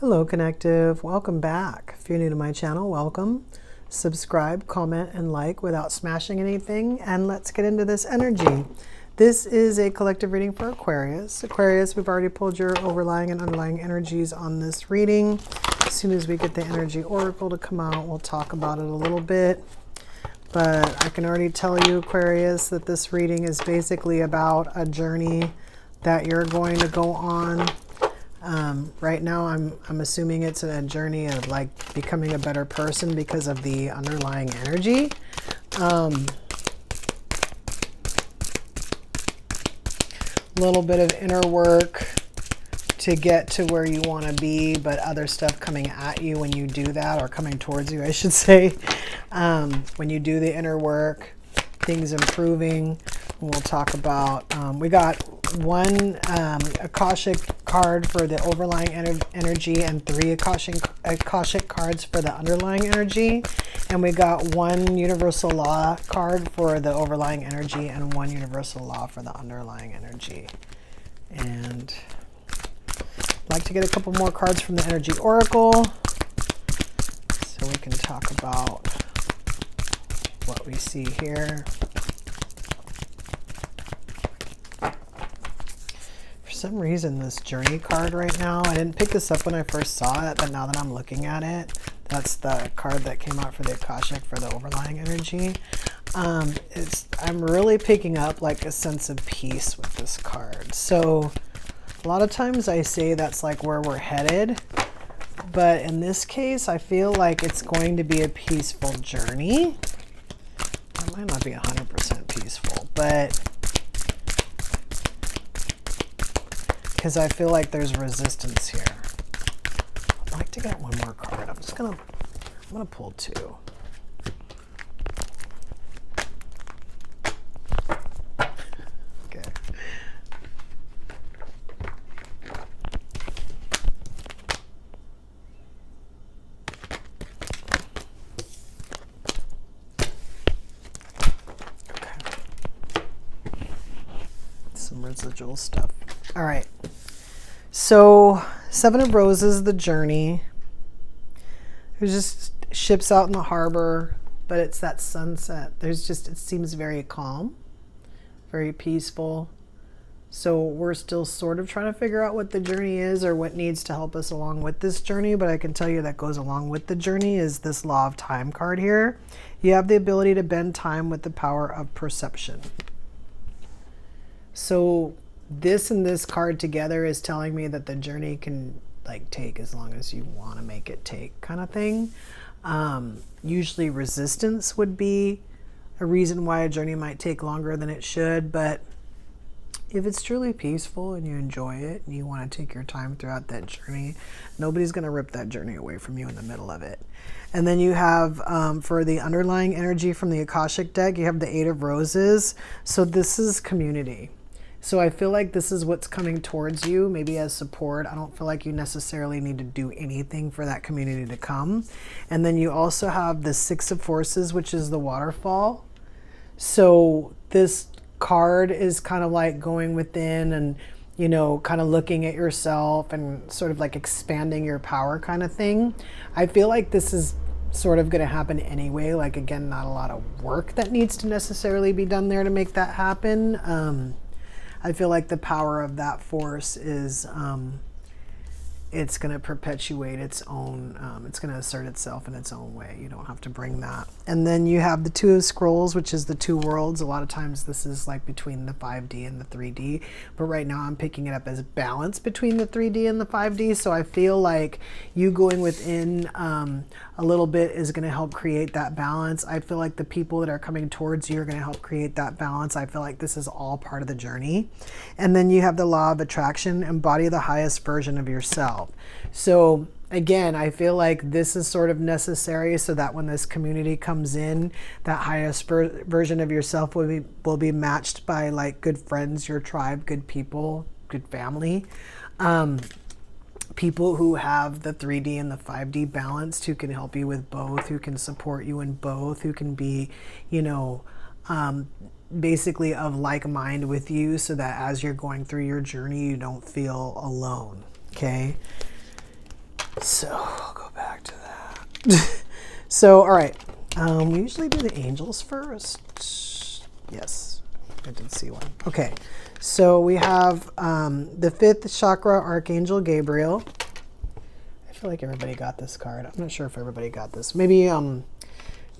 Hello Connective, welcome back. If you're new to my channel, welcome. Subscribe, comment, and like without smashing anything, and let's get into this energy. This is a collective reading for Aquarius. Aquarius, we've already pulled your overlying and underlying energies on this reading. As soon as we get the energy oracle to come out, we'll talk about it a little bit. But I can already tell you, Aquarius, that this reading is basically about a journey that you're going to go on. Right now, I'm assuming it's a journey of like becoming a better person because of the underlying energy. Little bit of inner work to get to where you want to be, but other stuff coming at you when you do that, or coming towards you, I should say. When you do the inner work, things improving. We'll talk about, we got one Akashic card for the overlying energy and 3 Akashic cards for the underlying energy. And we got 1 universal law card for the overlying energy and 1 universal law for the underlying energy. And I'd like to get a couple more cards from the energy oracle so we can talk about what we see here. For some reason, this journey card right now, I didn't pick this up when I first saw it, but now that I'm looking at it, that's the card that came out for the Akashic for the overlying energy. I'm really picking up like a sense of peace with this card. So a lot of times I say that's like where we're headed, but in this case, I feel like it's going to be a peaceful journey. It might not be 100% peaceful, but because I feel like there's resistance here. I'd like to get one more card. I'm gonna pull 2. Okay. Some residual stuff. All right. So 7 of Roses, the journey. There's just ships out in the harbor, but it's that sunset. It seems very calm, very peaceful. So we're still sort of trying to figure out what the journey is or what needs to help us along with this journey. But I can tell you that goes along with the journey is this Law of Time card here. You have the ability to bend time with the power of perception. So this and this card together is telling me that the journey can like take as long as you want to make it take, kind of thing. Usually resistance would be a reason why a journey might take longer than it should, but if it's truly peaceful and you enjoy it and you want to take your time throughout that journey, nobody's going to rip that journey away from you in the middle of it. And then you have, for the underlying energy from the Akashic deck, you have the 8 of Roses. So this is community. So I feel like this is what's coming towards you, maybe as support. I don't feel like you necessarily need to do anything for that community to come. And then you also have the 6 of Forces, which is the waterfall. So this card is kind of like going within and, you know, kind of looking at yourself and sort of like expanding your power kind of thing. I feel like this is sort of going to happen anyway. Like, again, not a lot of work that needs to necessarily be done there to make that happen. I feel like the power of that force is it's going to perpetuate its own, it's going to assert itself in its own way. You don't have to bring that. And then you have the 2 of Scrolls, which is the 2 worlds. A lot of times this is like between the 5D and the 3D, but right now I'm picking it up as balance between the 3D and the 5D. So I feel like you going within a little bit is going to help create that balance. I feel like the people that are coming towards you are going to help create that balance. I feel like this is all part of the journey. And then you have the Law of Attraction, embody the highest version of yourself. So again, I feel like this is sort of necessary so that when this community comes in, that highest version of yourself will be matched by like good friends, your tribe, good people, good family. People who have the 3D and the 5D balanced, who can help you with both, who can support you in both, who can be, you know, basically of like mind with you, so that as you're going through your journey, you don't feel alone. Okay. So I'll go back to that. So, all right. We usually do the angels first. Yes, I did see one. Okay, so we have the 5th chakra, Archangel Gabriel. I feel like everybody got this card. I'm not sure if everybody got this. Maybe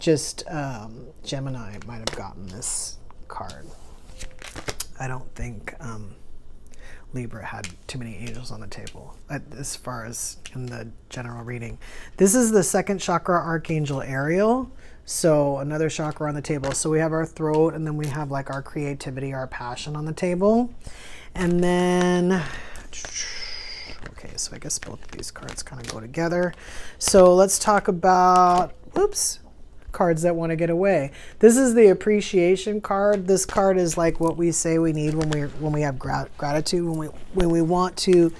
just Gemini might have gotten this card. I don't think Libra had too many angels on the table as far as in the general reading. This is the 2nd chakra, Archangel Ariel. So another chakra on the table. So we have our throat, and then we have like our creativity, our passion on the table. And then, okay, so I guess both of these cards kind of go together. So let's talk about, oops, cards that want to get away. This is the appreciation card. This card is like what we say we need when we have gratitude, when we want to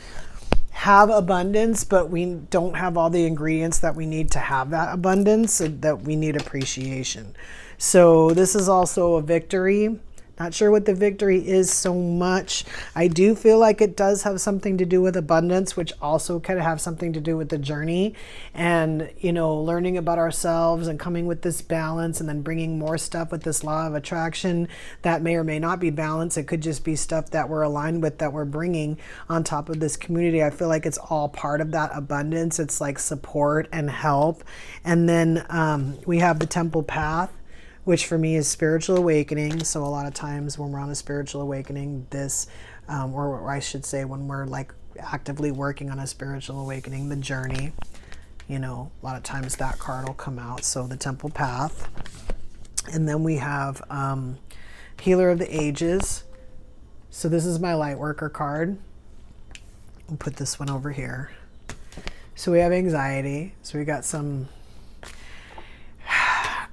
have abundance, but we don't have all the ingredients that we need to have that abundance, and that we need appreciation. So this is also a victory. Not sure what the victory is so much. I do feel like it does have something to do with abundance, which also could have something to do with the journey and, you know, learning about ourselves and coming with this balance, and then bringing more stuff with this law of attraction that may or may not be balanced. It could just be stuff that we're aligned with, that we're bringing on top of this community. I feel like it's all part of that abundance. It's like support and help. And then we have the temple path, which for me is spiritual awakening. So a lot of times when we're on a spiritual awakening, this, or I should say when we're like actively working on a spiritual awakening, the journey, you know, a lot of times that card will come out. So the temple path. And then we have Healer of the Ages. So this is my Lightworker card. I'll put this one over here. So we have anxiety. So we got some,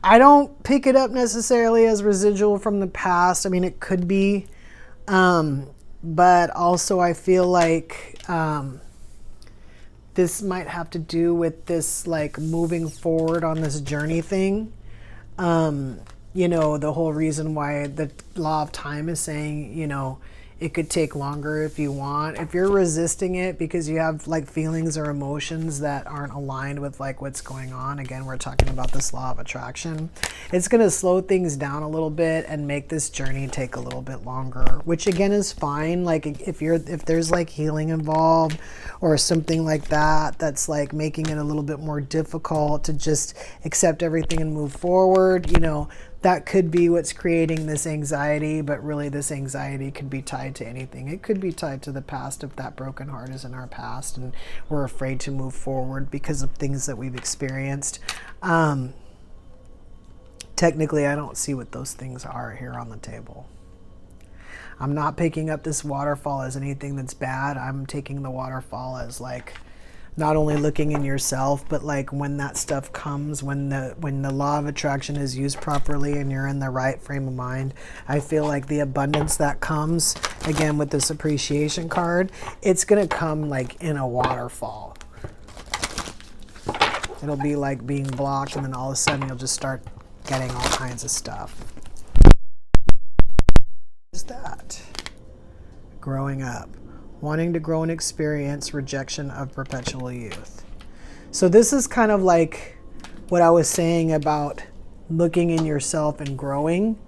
I don't pick it up necessarily as residual from the past. I mean, it could be, but also I feel like this might have to do with this like moving forward on this journey thing. You know, the whole reason why the law of time is saying, you know, it could take longer if you want. If you're resisting it because you have like feelings or emotions that aren't aligned with like what's going on, again, we're talking about this law of attraction, it's going to slow things down a little bit and make this journey take a little bit longer, which again is fine. Like if there's like healing involved or something like that, that's like making it a little bit more difficult to just accept everything and move forward, you know, that could be what's creating this anxiety. But really this anxiety could be tied to anything. It could be tied to the past, if that broken heart is in our past and we're afraid to move forward because of things that we've experienced. Technically, I don't see what those things are here on the table. I'm not picking up this waterfall as anything that's bad. I'm taking the waterfall as like not only looking in yourself, but like when that stuff comes, when the law of attraction is used properly and you're in the right frame of mind, I feel like the abundance that comes, again with this appreciation card, it's gonna come like in a waterfall. It'll be like being blocked, and then all of a sudden you'll just start getting all kinds of stuff. What is that? Growing up. Wanting to grow and experience rejection of perpetual youth. So this is kind of like what I was saying about looking in yourself and growing.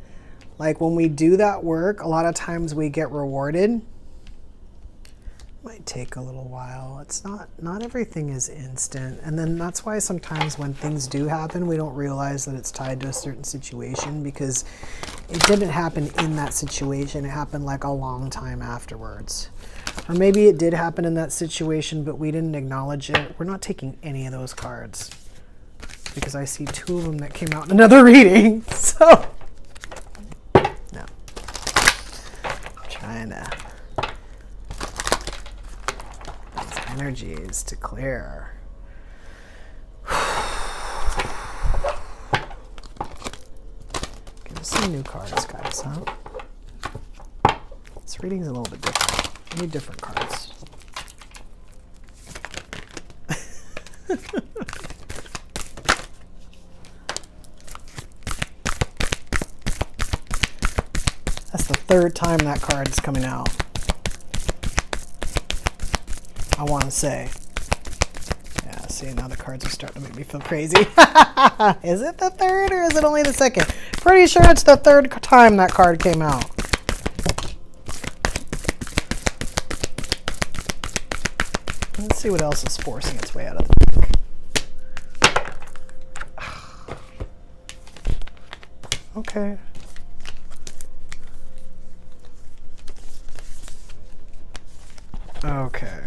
Like when we do that work, a lot of times we get rewarded. Might take a little while. It's not everything is instant. And then that's why sometimes when things do happen, we don't realize that it's tied to a certain situation, because it didn't happen in that situation. It happened like a long time afterwards. Or maybe it did happen in that situation, but we didn't acknowledge it. We're not taking any of those cards because I see 2 of them that came out in another reading. So, no. I'm trying to these energies to clear. Give us some new cards, guys, huh? This reading's a little bit different. I need different cards. That's the 3rd time that card is coming out, I want to say. Yeah. See, now the cards are starting to make me feel crazy. Is it the third or is it only the second? Pretty sure it's the third time that card came out. Let's see what else is forcing its way out of the deck. Okay. Okay.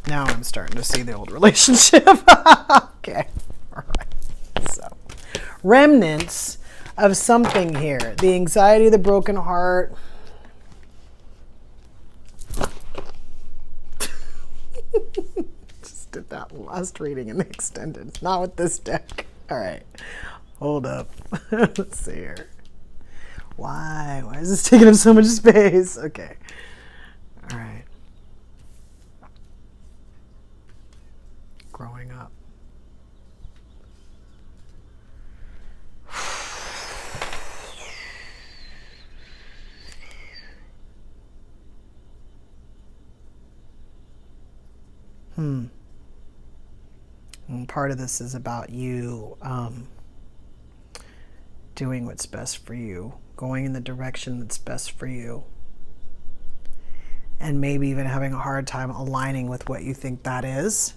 Now I'm starting to see the old relationship. Okay. All right. So, remnants of something here. The anxiety, the broken heart. Just did that last reading in the extended. Not with this deck. All right. Hold up. Let's see here. Why? Why is this taking up so much space? Okay. All right. Growing up. And part of this is about you doing what's best for you, going in the direction that's best for you, and maybe even having a hard time aligning with what you think that is.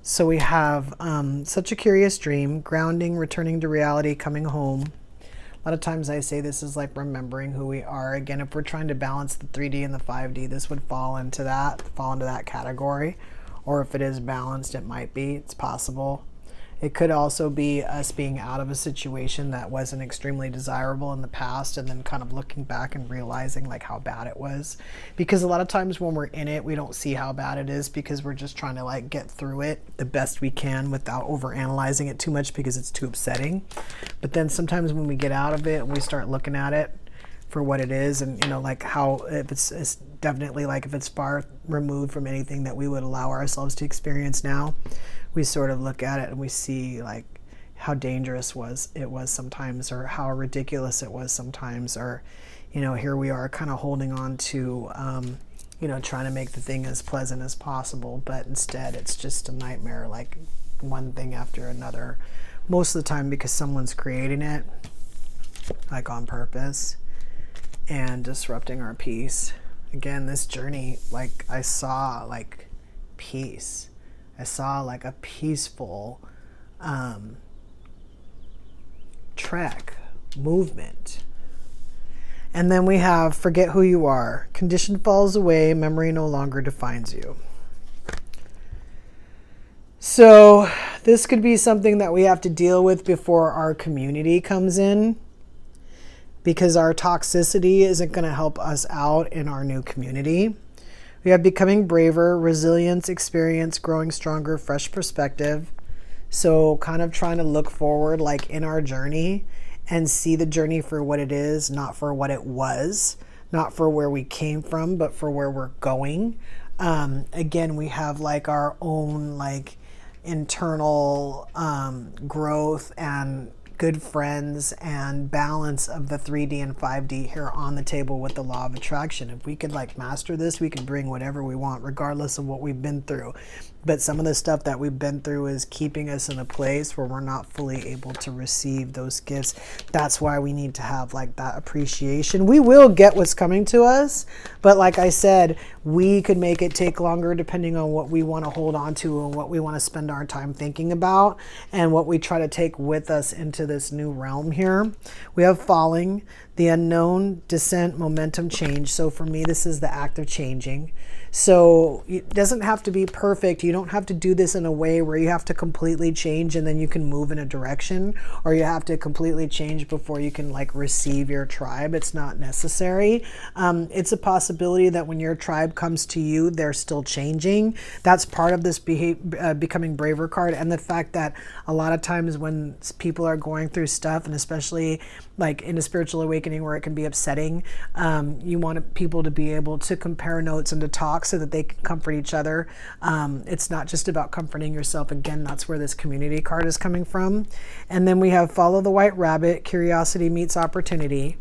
So we have such a curious dream, grounding, returning to reality, coming home. A lot of times I say this is like remembering who we are. Again, if we're trying to balance the 3D and the 5D, this would fall into that category. Or if it is balanced, it might be. It's possible. It could also be us being out of a situation that wasn't extremely desirable in the past and then kind of looking back and realizing like how bad it was. Because a lot of times when we're in it, we don't see how bad it is because we're just trying to like get through it the best we can without overanalyzing it too much because it's too upsetting. But then sometimes when we get out of it and we start looking at it for what it is, and you know, like how if it's definitely like if it's far removed from anything that we would allow ourselves to experience now, we sort of look at it and we see like how dangerous it was sometimes, or how ridiculous it was sometimes, or you know, here we are kind of holding on to you know, trying to make the thing as pleasant as possible, but instead it's just a nightmare, like one thing after another, most of the time because someone's creating it like on purpose and disrupting our peace. Again, this journey, like I saw like peace. I saw like a peaceful trek, movement. And then we have forget who you are. Condition falls away, memory no longer defines you. So this could be something that we have to deal with before our community comes in, because our toxicity isn't going to help us out in our new community. We have becoming braver, resilience, experience, growing stronger, fresh perspective. So kind of trying to look forward like in our journey and see the journey for what it is, not for what it was, not for where we came from, but for where we're going. Again, we have like our own like internal growth and good friends and balance of the 3D and 5D here on the table with the law of attraction. If we could like master this, we could bring whatever we want regardless of what we've been through. But some of the stuff that we've been through is keeping us in a place where we're not fully able to receive those gifts. That's why we need to have like that appreciation. We will get what's coming to us, but like I said, we could make it take longer depending on what we want to hold on to and what we want to spend our time thinking about and what we try to take with us into this new realm here. We have falling, the unknown, descent, momentum, change. So for me, this is the act of changing. So it doesn't have to be perfect. You don't have to do this in a way where you have to completely change and then you can move in a direction, or you have to completely change before you can like receive your tribe. It's not necessary. It's a possibility that when your tribe comes to you, they're still changing. That's part of this becoming braver card, and the fact that a lot of times when people are going through stuff, and especially like in a spiritual awakening where it can be upsetting, you want people to be able to compare notes and to talk so that they can comfort each other. It's not just about comforting yourself. Again, that's where this community card is coming from. And then we have follow the white rabbit, curiosity meets opportunity.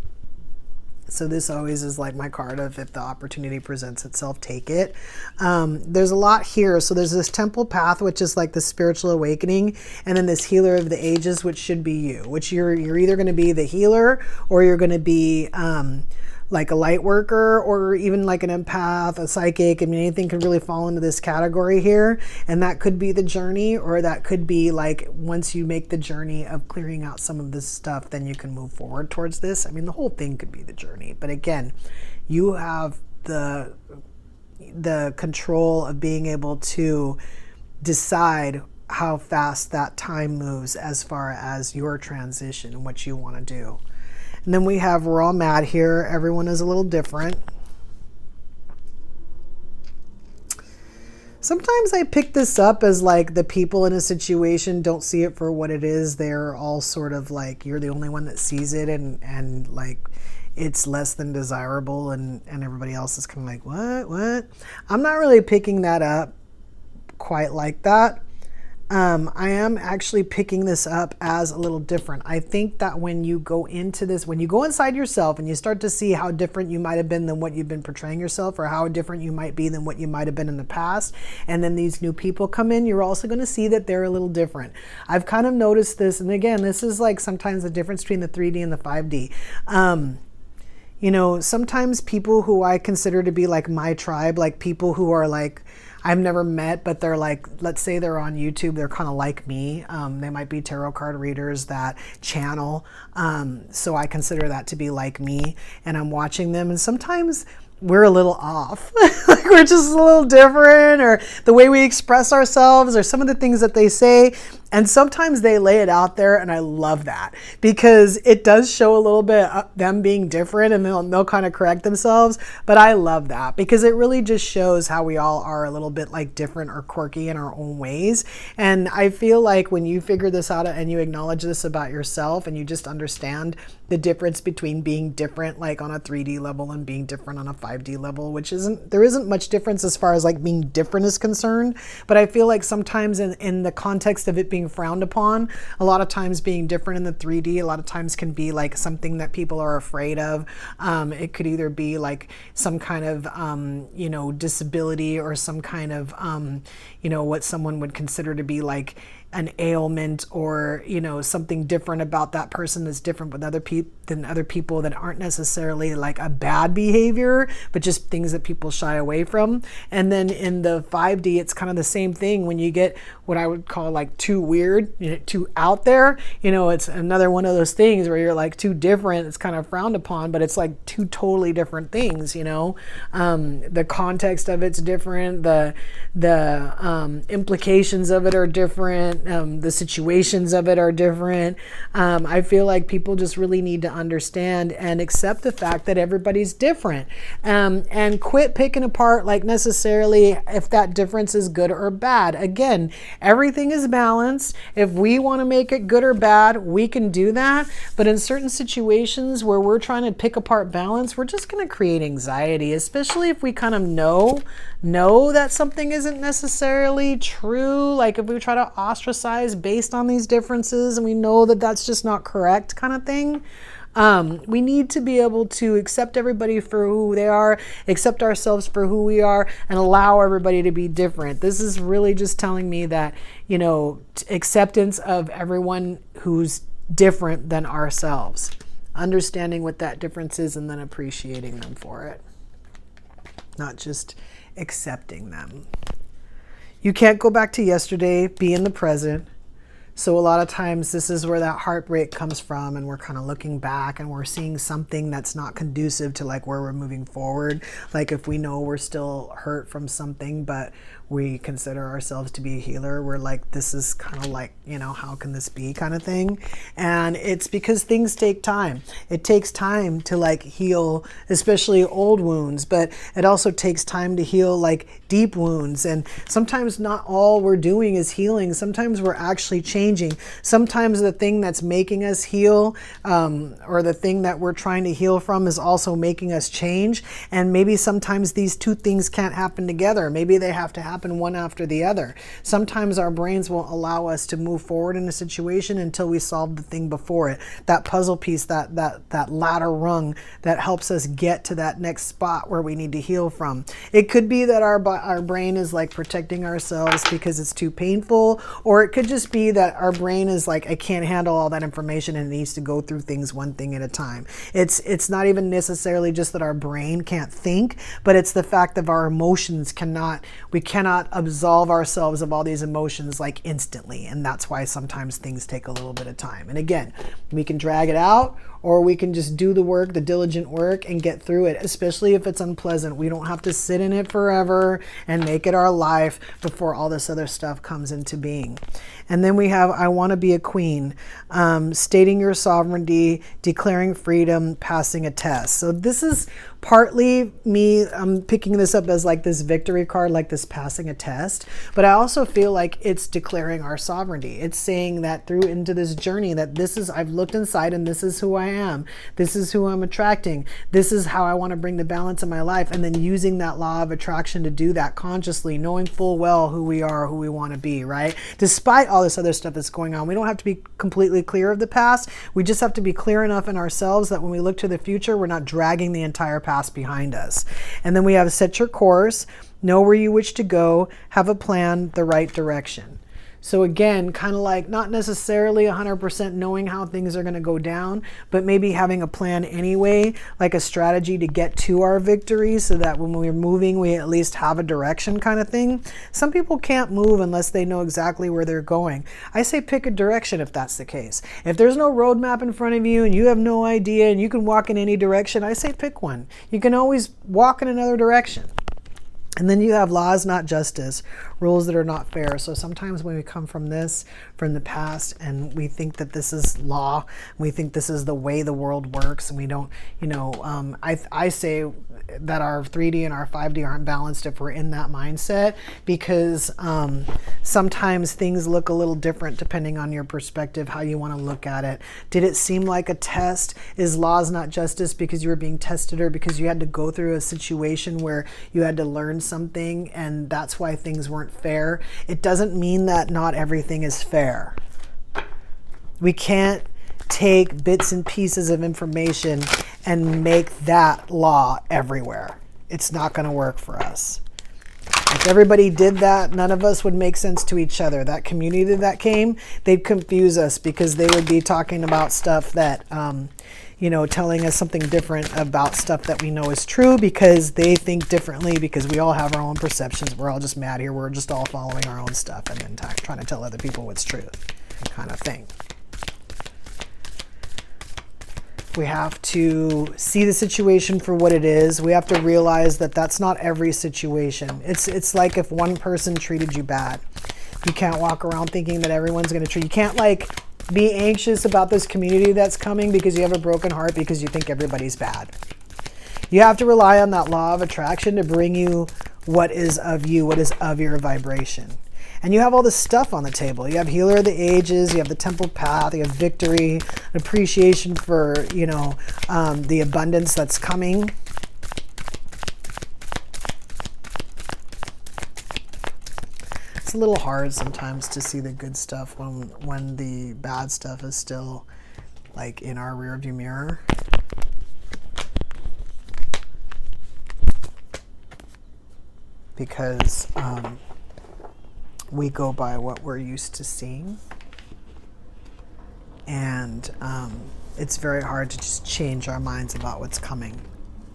So this always is like my card of, if the opportunity presents itself, take it. There's a lot here. So there's this temple path, which is like the spiritual awakening, and then this healer of the ages, which should be you, which you're either going to be the healer, or you're going to be like a light worker, or even like an empath, a psychic. I mean, anything could really fall into this category here. And that could be the journey, or that could be like, once you make the journey of clearing out some of this stuff, then you can move forward towards this. I mean, the whole thing could be the journey. But again, you have the control of being able to decide how fast that time moves as far as your transition and what you want to do. And then we have, we're all mad here. Everyone is a little different. Sometimes I pick this up as like the people in a situation don't see it for what it is. They're all sort of like, you're the only one that sees it, and like it's less than desirable, and everybody else is kind of like, what? I'm not really picking that up quite like that. I am actually picking this up as a little different. I think that when you go into this, when you go inside yourself and you start to see how different you might have been than what you've been portraying yourself, or how different you might be than what you might have been in the past, and then these new people come in, you're also going to see that they're a little different. I've kind of noticed this, and again, this is like sometimes the difference between the 3D and the 5D. You know, sometimes people who I consider to be like my tribe, like people who are like, I've never met, but they're like, let's say they're on YouTube, they're kind of like me. They might be tarot card readers that channel. So I consider that to be like me, and I'm watching them, and sometimes we're a little off. Like we're just a little different, or the way we express ourselves, or some of the things that they say. And sometimes they lay it out there, and I love that, because it does show a little bit of them being different, and they'll kind of correct themselves. But I love that, because it really just shows how we all are a little bit like different or quirky in our own ways. And I feel like when you figure this out and you acknowledge this about yourself, and you just understand the difference between being different like on a 3D level and being different on a 5D level, which there isn't much difference as far as like being different is concerned. But I feel like sometimes in the context of it being frowned upon, a lot of times being different in the 3D, a lot of times can be like something that people are afraid of. It could either be like some kind of, you know, disability, or some kind of, you know, what someone would consider to be like an ailment, or, you know, something different about that person that's different with other people that aren't necessarily like a bad behavior, but just things that people shy away from. And then in the 5D, it's kind of the same thing. When you get what I would call like too weird, you know, too out there, you know, it's another one of those things where you're like too different. It's kind of frowned upon, but it's like two totally different things, you know. The context of it's different. The implications of it are different. The situations of it are different. I feel like people just really need to understand and accept the fact that everybody's different, and quit picking apart like necessarily if that difference is good or bad. Again, everything is balanced. If we want to make it good or bad, we can do that. But in certain situations where we're trying to pick apart balance, we're just going to create anxiety, especially if we kind of know that something isn't necessarily true. Like if we try to ostracize based on these differences, and we know that that's just not correct kind of thing. We need to be able to accept everybody for who they are, accept ourselves for who we are, and allow everybody to be different. This is really just telling me that, you know, acceptance of everyone who's different than ourselves, understanding what that difference is, and then appreciating them for it, not just accepting them. You can't go back to yesterday, be in the present. So a lot of times this is where that heartbreak comes from, and we're kind of looking back and we're seeing something that's not conducive to like where we're moving forward. Like if we know we're still hurt from something, but we consider ourselves to be a healer, we're like, this is kind of like, you know, how can this be kind of thing? And it's because things take time. It takes time to like heal, especially old wounds, but it also takes time to heal like deep wounds. And sometimes not all we're doing is healing. Sometimes we're actually changing changing. Sometimes the thing that's making us heal, or the thing that we're trying to heal from, is also making us change. And maybe sometimes these two things can't happen together. Maybe they have to happen one after the other. Sometimes our brains won't allow us to move forward in a situation until we solve the thing before it. That puzzle piece, that ladder rung that helps us get to that next spot where we need to heal from. It could be that our brain is like protecting ourselves because it's too painful, or it could just be that our brain is like, I can't handle all that information and it needs to go through things one thing at a time. It's not even necessarily just that our brain can't think, but it's the fact that our emotions we cannot absolve ourselves of all these emotions like instantly. And that's why sometimes things take a little bit of time. And again, we can drag it out, or we can just do the work, the diligent work, and get through it, especially if it's unpleasant. We don't have to sit in it forever and make it our life before all this other stuff comes into being. And then we have, I want to be a queen, stating your sovereignty, declaring freedom, passing a test. So this is partly me, I'm picking this up as like this victory card, like this passing a test, but I also feel like it's declaring our sovereignty. It's saying that through into this journey that this is, I've looked inside and this is who I am. This is who I'm attracting. This is how I want to bring the balance in my life. And then using that law of attraction to do that consciously, knowing full well who we are, who we want to be, right? Despite all this other stuff that's going on, we don't have to be completely clear of the past. We just have to be clear enough in ourselves that when we look to the future, we're not dragging the entire past behind us. And then we have set your course, know where you wish to go, have a plan, the right direction. So again, kind of like not necessarily 100% knowing how things are going to go down, but maybe having a plan anyway, like a strategy to get to our victory so that when we're moving, we at least have a direction kind of thing. Some people can't move unless they know exactly where they're going. I say pick a direction if that's the case. If there's no roadmap in front of you and you have no idea and you can walk in any direction, I say pick one. You can always walk in another direction. And then you have laws, not justice, rules that are not fair. So sometimes when we come from the past, and we think that this is law, we think this is the way the world works, and we don't, I say that our 3D and our 5D aren't balanced if we're in that mindset, because sometimes things look a little different depending on your perspective, how you want to look at it. Did it seem like a test? Is laws not justice because you were being tested, or because you had to go through a situation where you had to learn something and that's why things weren't fair? It doesn't mean that not everything is fair. We can't take bits and pieces of information and make that law everywhere. It's not going to work for us. If everybody did that, none of us would make sense to each other. That community that came, they'd confuse us because they would be talking about stuff that, telling us something different about stuff that we know is true because they think differently, because we all have our own perceptions. We're all just mad here. We're just all following our own stuff and then trying to tell other people what's true, kind of thing. We have to see the situation for what it is. We have to realize that that's not every situation. It's like if one person treated you bad. You can't walk around thinking that everyone's going to treat you. You can't be anxious about this community that's coming because you have a broken heart because you think everybody's bad. You have to rely on that law of attraction to bring you what is of you, what is of your vibration. And you have all this stuff on the table. You have Healer of the Ages, you have the Temple Path, you have Victory, an appreciation for, the abundance that's coming. It's a little hard sometimes to see the good stuff when the bad stuff is still like in our rearview mirror. Because we go by what we're used to seeing. And it's very hard to just change our minds about what's coming.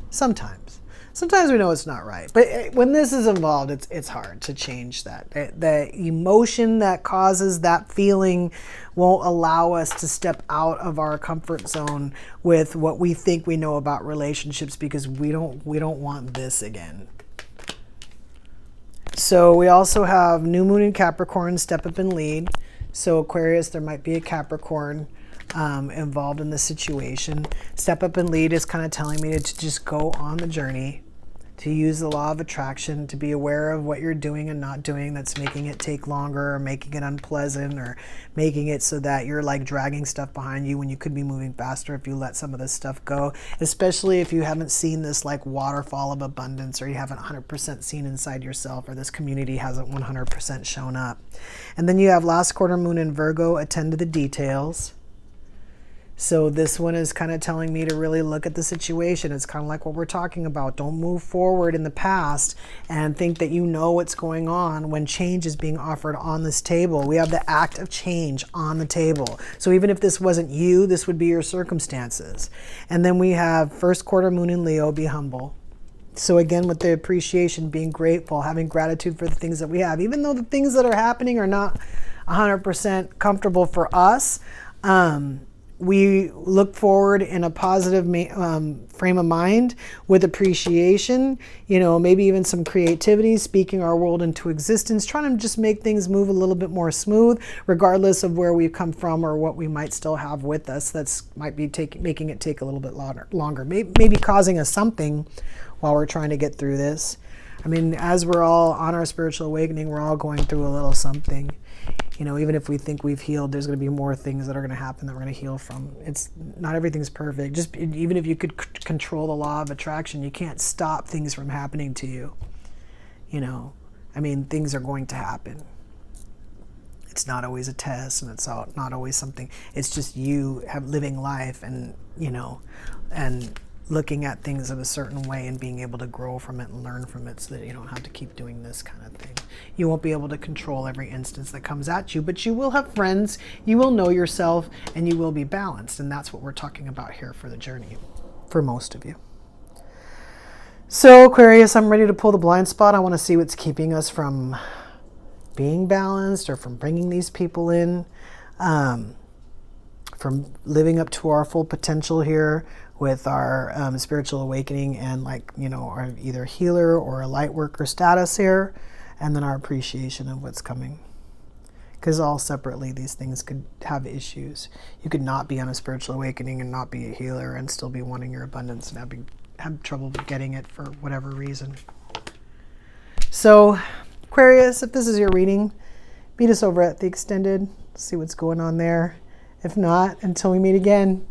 Sometimes we know it's not right. But when this is involved, it's hard to change that. The emotion that causes that feeling won't allow us to step out of our comfort zone with what we think we know about relationships, because we don't want this again. So we also have New Moon in Capricorn, step up and lead. So Aquarius, there might be a Capricorn involved in the situation. Step up and lead is kind of telling me to just go on the journey, to use the law of attraction, to be aware of what you're doing and not doing that's making it take longer, or making it unpleasant, or making it so that you're like dragging stuff behind you when you could be moving faster if you let some of this stuff go, especially if you haven't seen this like waterfall of abundance, or you haven't 100% seen inside yourself, or this community hasn't 100% shown up. And then you have last quarter moon in Virgo, attend to the details. So this one is kind of telling me to really look at the situation. It's kind of like what we're talking about. Don't move forward in the past and think that you know what's going on when change is being offered on this table. We have the act of change on the table. So even if this wasn't you, this would be your circumstances. And then we have first quarter moon in Leo, be humble. So again, with the appreciation, being grateful, having gratitude for the things that we have, even though the things that are happening are not 100% comfortable for us. We look forward in a positive frame of mind with appreciation, you know, maybe even some creativity, speaking our world into existence, trying to just make things move a little bit more smooth, regardless of where we've come from or what we might still have with us. That's might be making it take a little bit longer, maybe causing us something while we're trying to get through this. I mean, as we're all on our spiritual awakening, we're all going through a little something. You know, even if we think we've healed, there's going to be more things that are going to happen that we're going to heal from. It's not everything's perfect. Just even if you could control the law of attraction, you can't stop things from happening to you. You know, I mean, things are going to happen. It's not always a test, and it's not always something. It's just you living life, and you know, and looking at things in a certain way and being able to grow from it and learn from it, so that you don't have to keep doing this kind of thing. You won't be able to control every instance that comes at you, but you will have friends, you will know yourself, and you will be balanced. And that's what we're talking about here for the journey, for most of you. So Aquarius, I'm ready to pull the blind spot. I want to see what's keeping us from being balanced, or from bringing these people in, from living up to our full potential here with our spiritual awakening, and like, you know, our either healer or a light worker status here, and then our appreciation of what's coming. Because all separately, these things could have issues. You could not be on a spiritual awakening and not be a healer and still be wanting your abundance and have trouble getting it for whatever reason. So Aquarius, if this is your reading, meet us over at the Extended. See what's going on there. If not, until we meet again,